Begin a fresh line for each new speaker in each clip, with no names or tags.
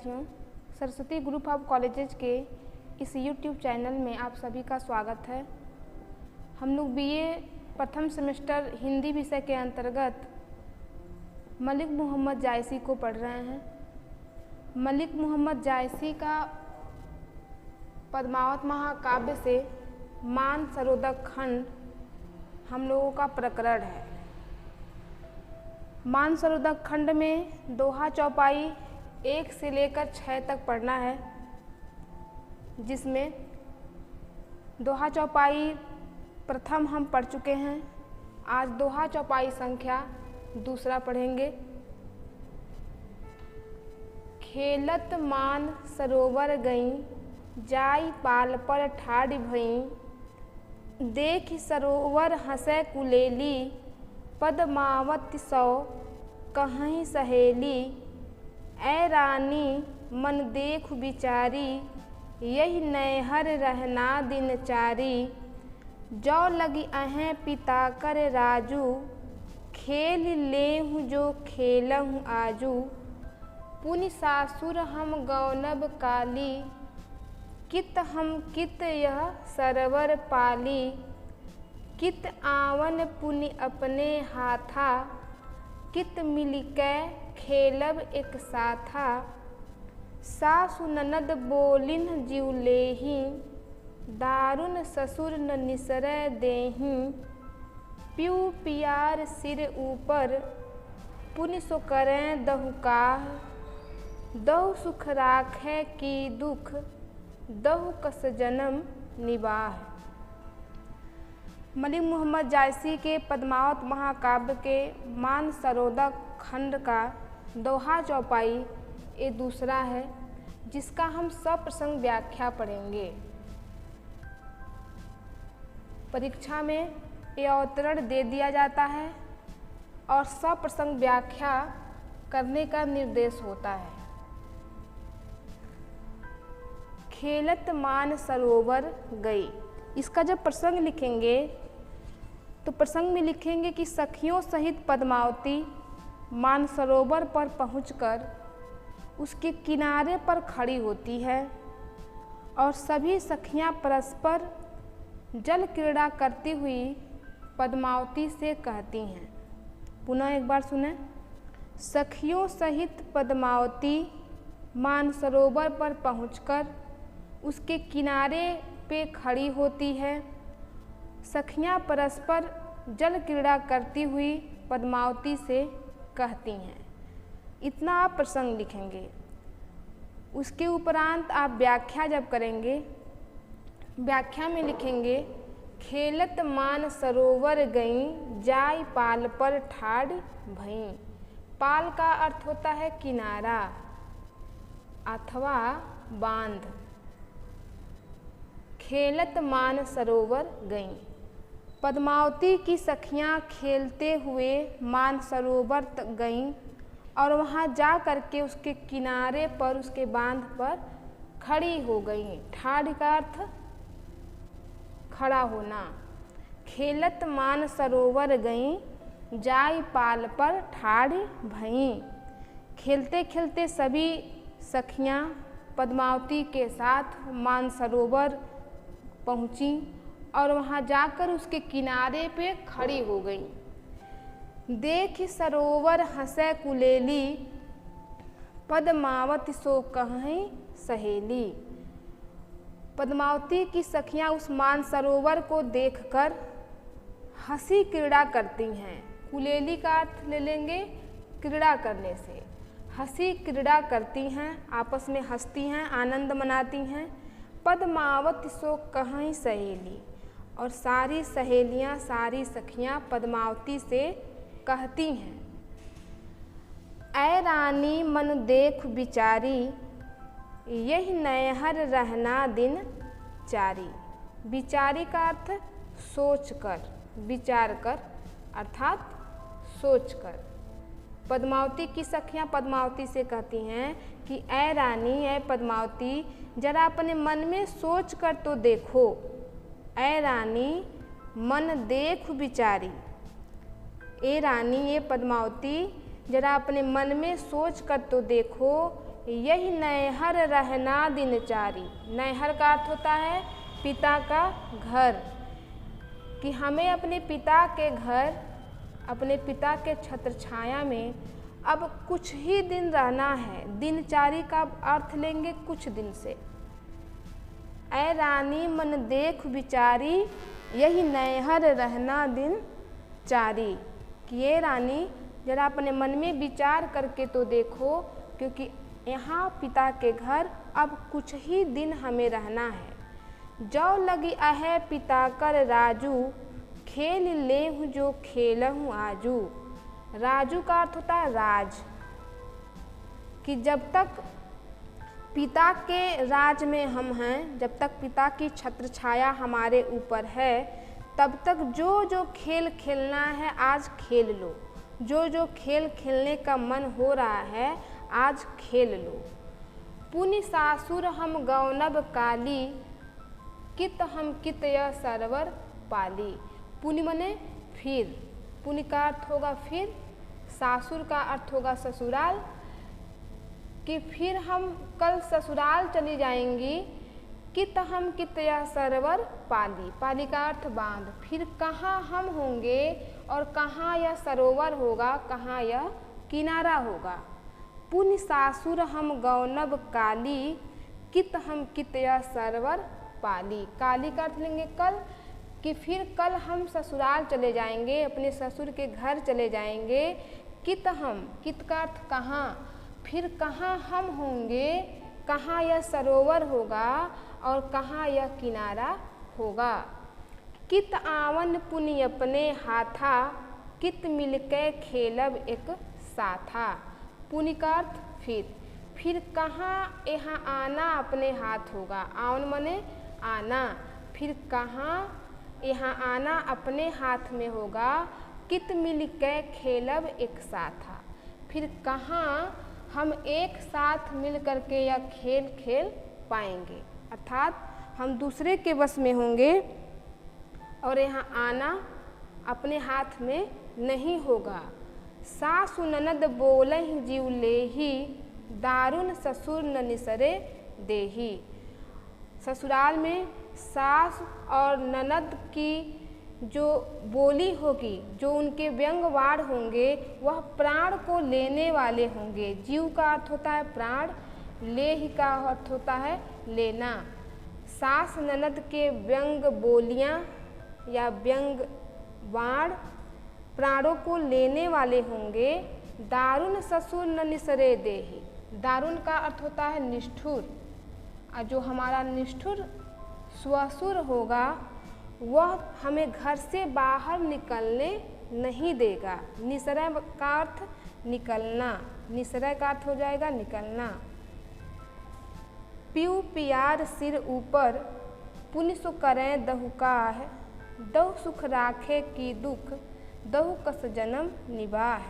विद्यार्थियों, Saraswati group of colleges के इस यूट्यूब चैनल में आप सभी का स्वागत है। हम लोग बीए प्रथम सेमेस्टर हिंदी विषय के अंतर्गत मलिक मोहम्मद जायसी को पढ़ रहे हैं। मलिक मोहम्मद जायसी का पद्मावत महाकाव्य से मानसरोवर खंड हम लोगों का प्रकरण है। मानसरोवर खंड में दोहा चौपाई 1 से लेकर 6 तक पढ़ना है, जिसमें दोहा चौपाई प्रथम हम पढ़ चुके हैं। आज दोहा चौपाई संख्या दूसरा पढ़ेंगे। खेलत मान सरोवर गई, जाई पाल पर ठाड़ भई, देख सरोवर हंसै कुलेली, पद्मावत सौ कहीं सहेली, ऐ रानी मन देख बिचारी, यही नैहर रहना दिन चारी, जो लगी अहें पिता कर राजू, खेल लेहूँ जो खेलहूँ आजू, पुनि सासुर हम गौनब काली, कित हम कित यह सरवर पाली, कित आवन पुनि अपने हाथा, कित मिलकै खेलब एक साथा, सासु ननद बोलिन जीव लेही, दारुन ससुर न निसरै देही, पियू पियार सिर ऊपर, पुनि सो करें दहुकाह, दहु सुख राखै की दुख, दहु कस जन्म निबाह। मलिक मोहम्मद जायसी के पद्मावत महाकाव्य के मानसरोवर खंड का दोहा चौपाई ये दूसरा है, जिसका हम सप्रसंग व्याख्या पढ़ेंगे। परीक्षा में ये अवतरण दे दिया जाता है और सप्रसंग व्याख्या करने का निर्देश होता है। खेलत मान सरोवर गई, इसका जब प्रसंग लिखेंगे तो प्रसंग में लिखेंगे कि सखियों सहित पद्मावती मानसरोवर पर पहुंचकर उसके किनारे पर खड़ी होती है और सभी सखियां परस्पर जल क्रीड़ा करती हुई पद्मावती से कहती हैं। पुनः एक बार सुने। सखियों सहित पद्मावती मानसरोवर पर पहुंचकर उसके किनारे पे खड़ी होती है। सखियां परस्पर जल क्रीड़ा करती हुई पद्मावती से कहती हैं। इतना आप प्रसंग लिखेंगे। उसके उपरांत आप व्याख्या जब करेंगे, व्याख्या में लिखेंगे खेलत मान सरोवर गई, जाई पाल पर ठाड़ भई। पाल का अर्थ होता है किनारा अथवा बांध। खेलत मान सरोवर गईं, पद्मावती की सखियां खेलते हुए मानसरोवर तक गईं और वहां जा करके उसके किनारे पर, उसके बांध पर खड़ी हो गईं। ठाड़ का अर्थ खड़ा होना। खेलत मान सरोवर गईं, जाई पाल पर ठाड़ भईं। खेलते खेलते सभी सखियां पद्मावती के साथ मानसरोवर पहुंची और वहां जाकर उसके किनारे पे खड़ी हो गई। देख सरोवर हंसै कुलेली, पद्मावती सो कहीं सहेली। पद्मावती की सखियां उस मानसरोवर को देखकर हंसी क्रीड़ा करती हैं। कुलेली का अर्थ ले लेंगे क्रीड़ा करने से। हंसी क्रीड़ा करती हैं, आपस में हंसती हैं, आनंद मनाती हैं। पद्मावती सो कहीं सहेली, और सारी सहेलियां, सारी सखियां पद्मावती से कहती हैं, ऐ रानी मन देख बिचारी, यही नैहर रहना दिन चारी। बिचारी का अर्थ सोच कर, विचार कर अर्थात सोच कर। पद्मावती की सखियां पद्मावती से कहती हैं कि ऐ रानी, ऐ पद्मावती, जरा अपने मन में सोच कर तो देखो। ऐ रानी मन देख बिचारी। ए रानी, ये पद्मावती, जरा अपने मन में सोच कर तो देखो, यही नैहर रहना दिनचारी। नैहर का अर्थ होता है पिता का घर, कि हमें अपने पिता के घर, अपने पिता के छत्र छाया में अब कुछ ही दिन रहना है। दिनचारी का अर्थ लेंगे कुछ दिन से। ऐ रानी मन देख विचारी, यही नैहर रहना दिन चारी। कि ये रानी जरा अपने मन में विचार करके तो देखो, क्योंकि यहाँ पिता के घर अब कुछ ही दिन हमें रहना है। जो लगी आहे पिता कर राजू, खेल ले हूँ जो खेलहूँ आजू। राजू का अर्थ होता है राज, कि जब तक पिता के राज में हम हैं, जब तक पिता की छत्र छाया हमारे ऊपर है, तब तक जो जो खेल खेलना है आज खेल लो। जो जो खेल खेलने का मन हो रहा है आज खेल लो। पुनि सासुर हम गौनब काली, कित हम कित यह सरवर पाली। पुनि मने फिर, पुनि का अर्थ होगा फिर, सासुर का अर्थ होगा ससुराल, कि फिर हम कल ससुराल चली जाएंगी। कित हम कित यह सरवर पाली, पाली का अर्थ बांध। फिर कहाँ हम होंगे और कहाँ यह सरोवर होगा, कहाँ यह किनारा होगा। पुनि सासुर हम गौनब काली, कित हम कित यह सरवर पाली। काली का अर्थ लेंगे कल, कि फिर कल हम ससुराल चले जाएंगे, अपने ससुर के घर चले जाएंगे। कित हम, कित का अर्थ कहाँ, फिर कहाँ हम होंगे, कहाँ यह सरोवर होगा और कहाँ यह किनारा होगा। कित आवन पुनि अपने हाथा, कित मिलके खेलब एक साथा। पुनि का अर्थ फिर कहाँ यहाँ आना अपने हाथ होगा। आवन मने आना, फिर कहाँ यहाँ आना अपने हाथ में होगा। कित मिलके खेलब एक साथा, फिर कहाँ हम एक साथ मिल करके यह खेल खेल पाएंगे। अर्थात हम दूसरे के वश में होंगे और यहाँ आना अपने हाथ में नहीं होगा। सासु ननद बोलहि जीव लेही, दारुण ससुर न निसरे देही। ससुराल में सास और ननद की जो बोली होगी, जो उनके व्यंग्यवाद होंगे, वह प्राण को लेने वाले होंगे। जीव का अर्थ होता है प्राण, लेहि का अर्थ होता है लेना। सास ननद के व्यंग बोलियाँ या व्यंग्यवाद प्राणों को लेने वाले होंगे। दारुण ससुर न निसरे देहि, दारुण का अर्थ होता है निष्ठुर, और जो हमारा निष्ठुर ससुर होगा वह हमें घर से बाहर निकलने नहीं देगा। निसरय का अर्थ निकलना, निसरय का अर्थ हो जाएगा निकलना। पियू पियार सिर ऊपर, पुनि सु करें दहुकाह, दहु सुख राखे की दुख, दहु कस जन्म निबाह।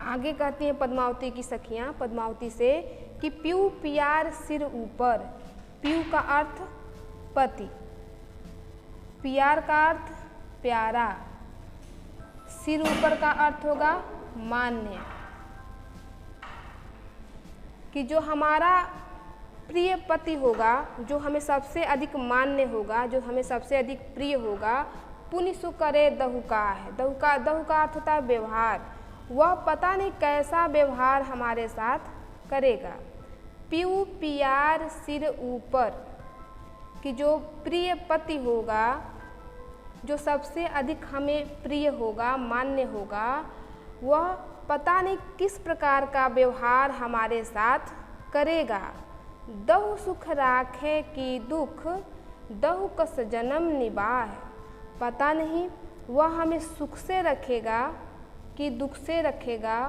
आगे कहती हैं पद्मावती की सखियाँ पद्मावती से कि पियू पियार सिर ऊपर। पियू का अर्थ पति, पियार का अर्थ प्यारा, सिर ऊपर का अर्थ होगा मान्य, कि जो हमारा प्रिय पति होगा, जो हमें सबसे अधिक मान्य होगा, जो हमें सबसे अधिक प्रिय होगा। पुनि सु करे दहुका है, दहुका का अर्थ होता है व्यवहार। वह पता नहीं कैसा व्यवहार हमारे साथ करेगा। पियू पियार सिर ऊपर, कि जो प्रिय पति होगा, जो सबसे अधिक हमें प्रिय होगा, मान्य होगा, वह पता नहीं किस प्रकार का व्यवहार हमारे साथ करेगा। दहु सुख राखे की दुख, दहु कस जन्म निबाह। पता नहीं वह हमें सुख से रखेगा कि दुख से रखेगा,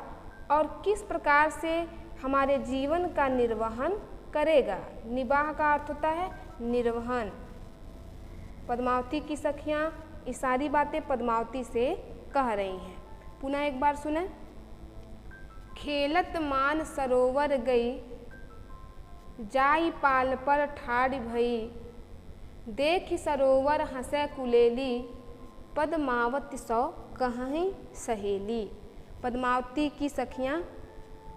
और किस प्रकार से हमारे जीवन का निर्वहन करेगा। निबाह का अर्थ होता है निर्वहन। पद्मावती की सखियाँ ये सारी बातें पद्मावती से कह रही हैं। पुनः एक बार सुने। खेलत मान सरोवर गई, जाई पाल पर ठाड़ भई, देखि सरोवर हंसे कुलेली, पद्मावती सौ कहीं सहेली। पद्मावती की सखियाँ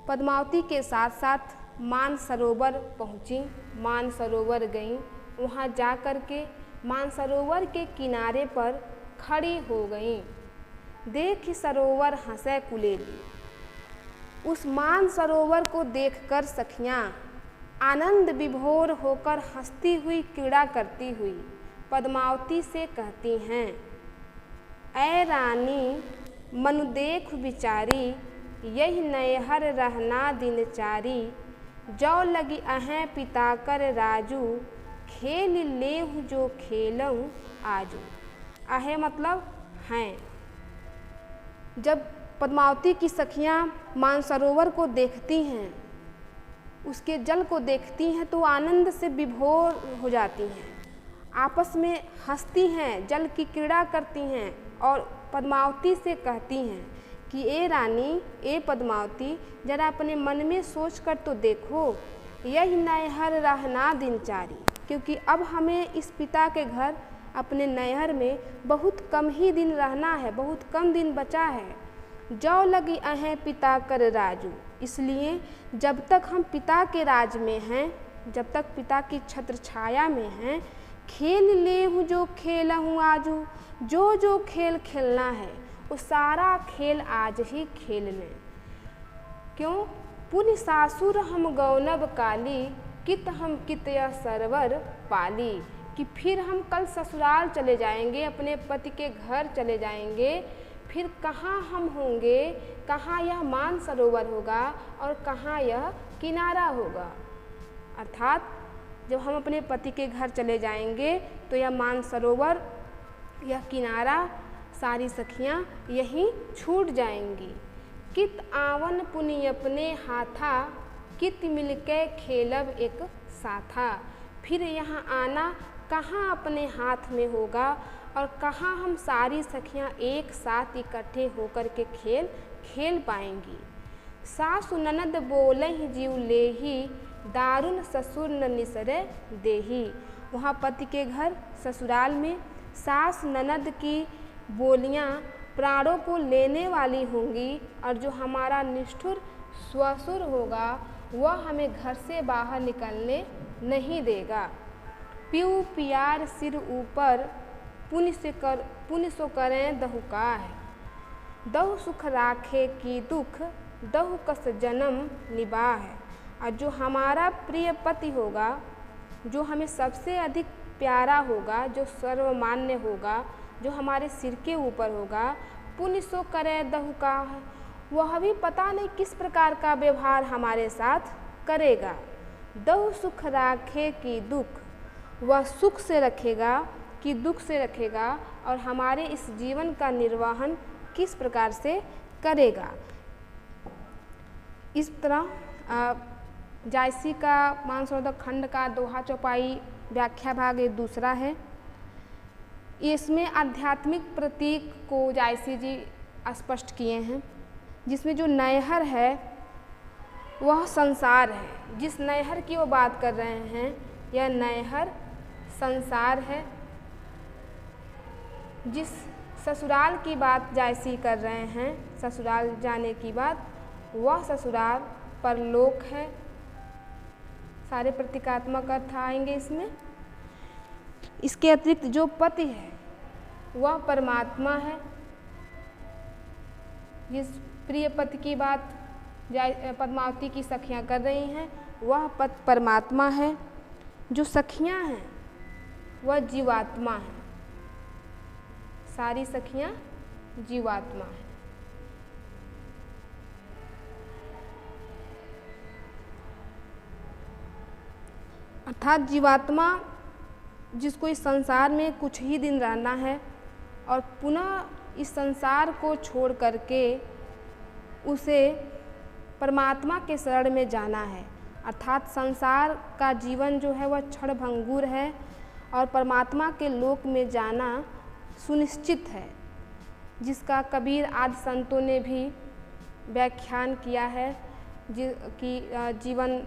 पद्मावती के साथ साथ मानसरोवर पहुँची, मानसरोवर गईं। वहाँ जा कर के मानसरोवर के किनारे पर खड़ी हो गईं। देख सरोवर हंसे कुलेली। उस मानसरोवर को देखकर सखियाँ आनंद विभोर होकर हंसती हुई क्रीड़ा करती हुई पद्मावती से कहती हैं, ऐ रानी मनु देख विचारी, यही नैहर रहना दिनचारी। जौ लगी अहें पिता कर राजू, खेल लेहु जो खेलऊँ आजू। आहे मतलब हैं। जब पद्मावती की सखियाँ मानसरोवर को देखती हैं, उसके जल को देखती हैं तो आनंद से विभोर हो जाती हैं, आपस में हंसती हैं, जल की क्रीड़ा करती हैं और पद्मावती से कहती हैं कि ए रानी, ए पद्मावती, जरा अपने मन में सोच कर तो देखो, यही नैहर रहना दिनचारी। क्योंकि अब हमें इस पिता के घर अपने नैहर में बहुत कम ही दिन रहना है, बहुत कम दिन बचा है। जौ लगी अहें पिता कर राजू, इसलिए जब तक हम पिता के राज में हैं, जब तक पिता की छत्र छाया में हैं, खेल लेहूँ जो खेलहूँ आजू। जो जो खेल खेलना है वो सारा खेल आज ही खेल लें। क्यों? पुनि सासुर हम गौनब काली, कित हम कितया सरवर पाली। कि फिर हम कल ससुराल चले जाएंगे, अपने पति के घर चले जाएंगे, फिर कहाँ हम होंगे, कहाँ यह मानसरोवर होगा और कहाँ यह किनारा होगा। अर्थात जब हम अपने पति के घर चले जाएंगे तो यह मानसरोवर, यह किनारा, सारी सखियाँ यहीं छूट जाएंगी। कित आवन पुनि अपने हाथा, कित मिलके खेलब एक साथा। फिर यहाँ आना कहाँ अपने हाथ में होगा और कहाँ हम सारी सखियाँ एक साथ इकट्ठे होकर के खेल खेल पाएंगी। सासु ननद बोलहि जीव लेही, दारुण ससुर न निसरे देही। वहाँ पति के घर ससुराल में सास ननद की बोलियाँ प्राणों को लेने वाली होंगी और जो हमारा निष्ठुर ससुर होगा वह हमें घर से बाहर निकलने नहीं देगा। पीऊ पियार सिर ऊपर, पुनि सो करें दहुकाह। दहु सुख राखे की दुख, दहु कस जन्म निबाह। और जो हमारा प्रिय पति होगा, जो हमें सबसे अधिक प्यारा होगा, जो सर्वमान्य होगा, जो हमारे सिर के ऊपर होगा, पुनि सो करें दहुकाह। वह भी पता नहीं किस प्रकार का व्यवहार हमारे साथ करेगा। दहु सुख राखे की दुख, वह सुख से रखेगा कि दुख से रखेगा और हमारे इस जीवन का निर्वहन किस प्रकार से करेगा। इस तरह जायसी का मानसरोवर खंड का दोहा चौपाई व्याख्या भाग ये दूसरा है। इसमें आध्यात्मिक प्रतीक को जायसी जी स्पष्ट किए हैं, जिसमें जो नैहर है वह संसार है। जिस नैहर की वो बात कर रहे हैं यह नैहर संसार है। जिस ससुराल की बात जायसी कर रहे हैं, ससुराल जाने की बात, वह ससुराल परलोक है। सारे प्रतीकात्मक अर्थ आएंगे इसमें। इसके अतिरिक्त जो पति है वह परमात्मा है। जिस प्रिय पति की बात पद्मावती की सखियाँ कर रही हैं वह पति परमात्मा है। जो सखियाँ हैं वह जीवात्मा है। सारी सखियाँ जीवात्मा है। अर्थात जीवात्मा जिसको इस संसार में कुछ ही दिन रहना है और पुनः इस संसार को छोड़ करके उसे परमात्मा के शरण में जाना है। अर्थात संसार का जीवन जो है वह क्षणभंगुर है और परमात्मा के लोक में जाना सुनिश्चित है, जिसका कबीर आदि संतों ने भी व्याख्यान किया है कि जीवन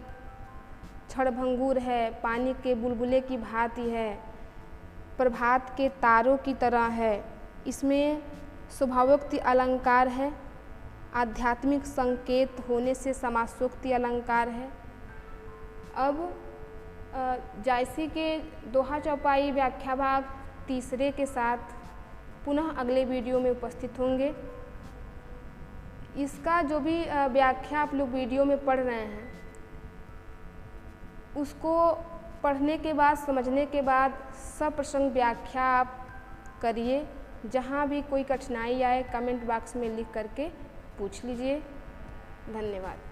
क्षणभंगुर है, पानी के बुलबुले की भांति है, प्रभात के तारों की तरह है। इसमें स्वभावोक्ति अलंकार है आध्यात्मिक संकेत होने से समासोक्ति अलंकार है। अब जायसी के दोहा चौपाई व्याख्या भाग तीसरे के साथ पुनः अगले वीडियो में उपस्थित होंगे। इसका जो भी व्याख्या आप लोग वीडियो में पढ़ रहे हैं, उसको पढ़ने के बाद, समझने के बाद सप्रसंग व्याख्या आप करिए। जहाँ भी कोई कठिनाई आए कमेंट बॉक्स में लिख करके पूछ लीजिए। धन्यवाद।